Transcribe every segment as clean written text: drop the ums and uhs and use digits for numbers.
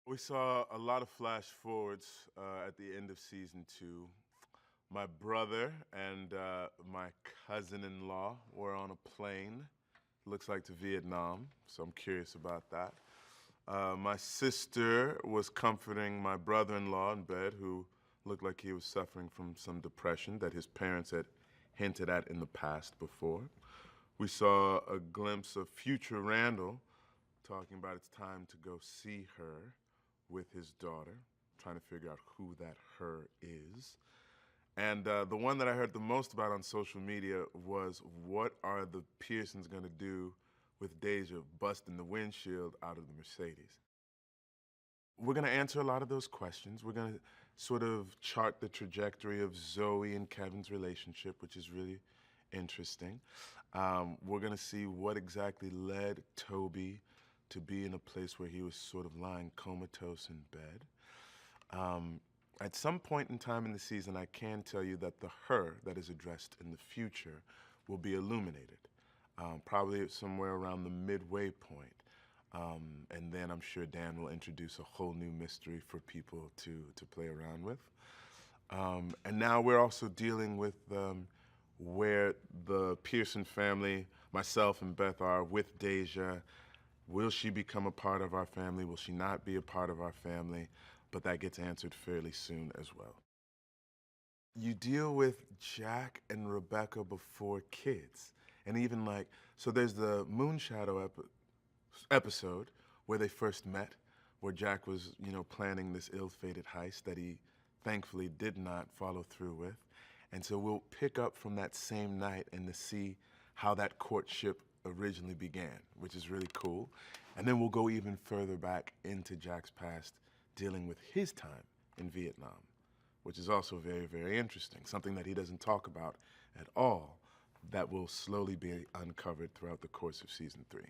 We saw a lot of flash forwards at the end of season two. My brother and my cousin-in-law were on a plane, looks like to Vietnam, so I'm curious about that. My sister was comforting my brother-in-law in bed, who looked like he was suffering from some depression that his parents had hinted at in the past before. We saw a glimpse of future Randall talking about it's time to go see her with his daughter, trying to figure out who that her is. And the one that I heard the most about on social media was, what are the Pearsons going to do with Deja busting the windshield out of the Mercedes? We're going to answer a lot of those questions. We're going to sort of chart the trajectory of Zoe and Kevin's relationship, which is really interesting. We're going to see what exactly led Toby to be in a place where he was sort of lying comatose in bed. At some point in time in the season, I can tell you that the her that is addressed in the future will be illuminated, probably somewhere around the midway point. And then I'm sure Dan will introduce a whole new mystery for people to play around with. And now we're also dealing with where the Pearson family, myself and Beth, are with Deja. Will she become a part of our family? Will she not be a part of our family? But that gets answered fairly soon as well. You deal with Jack and Rebecca before kids. And even like, so there's the Moonshadow episode where they first met, where Jack was, planning this ill-fated heist that he thankfully did not follow through with. And so we'll pick up from that same night and to see how that courtship originally began, which is really cool. And then we'll go even further back into Jack's past, dealing with his time in Vietnam, which is also very, very interesting, something that he doesn't talk about at all, that will slowly be uncovered throughout the course of season 3.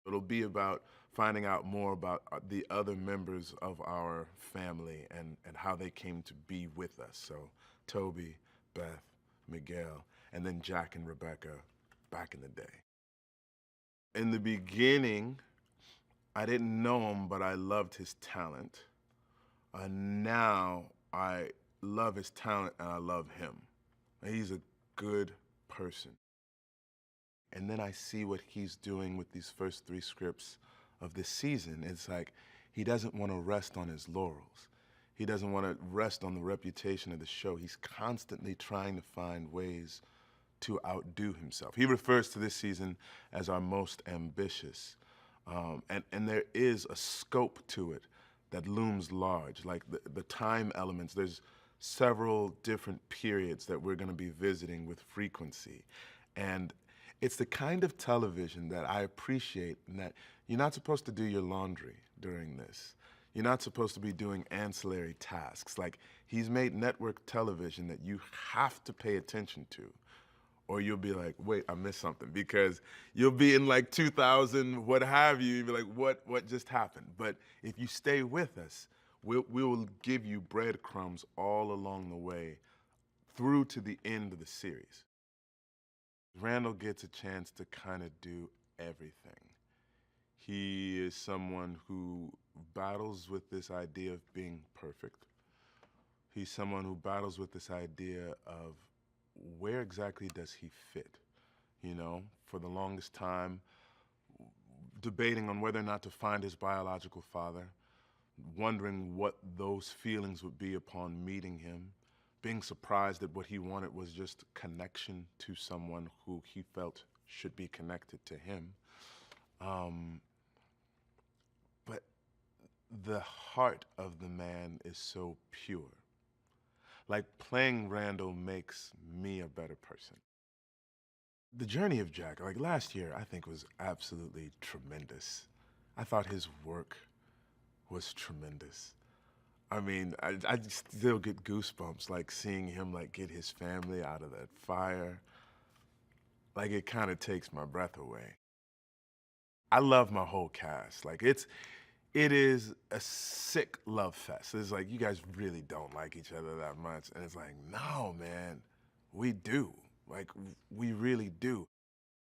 It'll be about finding out more about the other members of our family and how they came to be with us. So Toby, Beth, Miguel, and then Jack and Rebecca back in the day. In the beginning, I didn't know him, but I loved his talent. Now I love his talent and I love him. He's a good person. And then I see what he's doing with these first 3 scripts of this season. It's like he doesn't want to rest on his laurels. He doesn't want to rest on the reputation of the show. He's constantly trying to find ways to outdo himself. He refers to this season as our most ambitious. And there is a scope to it that looms large, like the time elements. There's several different periods that we're going to be visiting with frequency. And it's the kind of television that I appreciate, in that you're not supposed to do your laundry during this. You're not supposed to be doing ancillary tasks. Like, he's made network television that you have to pay attention to, or you'll be like, wait, I missed something, because you'll be in like 2000, what have you, you'll be like, what just happened? But if you stay with us, we will give you breadcrumbs all along the way through to the end of the series. Randall gets a chance to kind of do everything. He is someone who battles with this idea of being perfect. He's someone who battles with this idea of where exactly does he fit? For the longest time, debating on whether or not to find his biological father, wondering what those feelings would be upon meeting him, being surprised that what he wanted was just connection to someone who he felt should be connected to him. But the heart of the man is so pure. Like, playing Randall makes me a better person. The journey of Jack, like last year, I think was absolutely tremendous. I thought his work was tremendous. I mean, I still get goosebumps, like seeing him like get his family out of that fire. Like, it kind of takes my breath away. I love my whole cast. Like, it is a sick love fest. It's like, you guys really don't like each other that much. And it's like, no, man, we do. Like, we really do.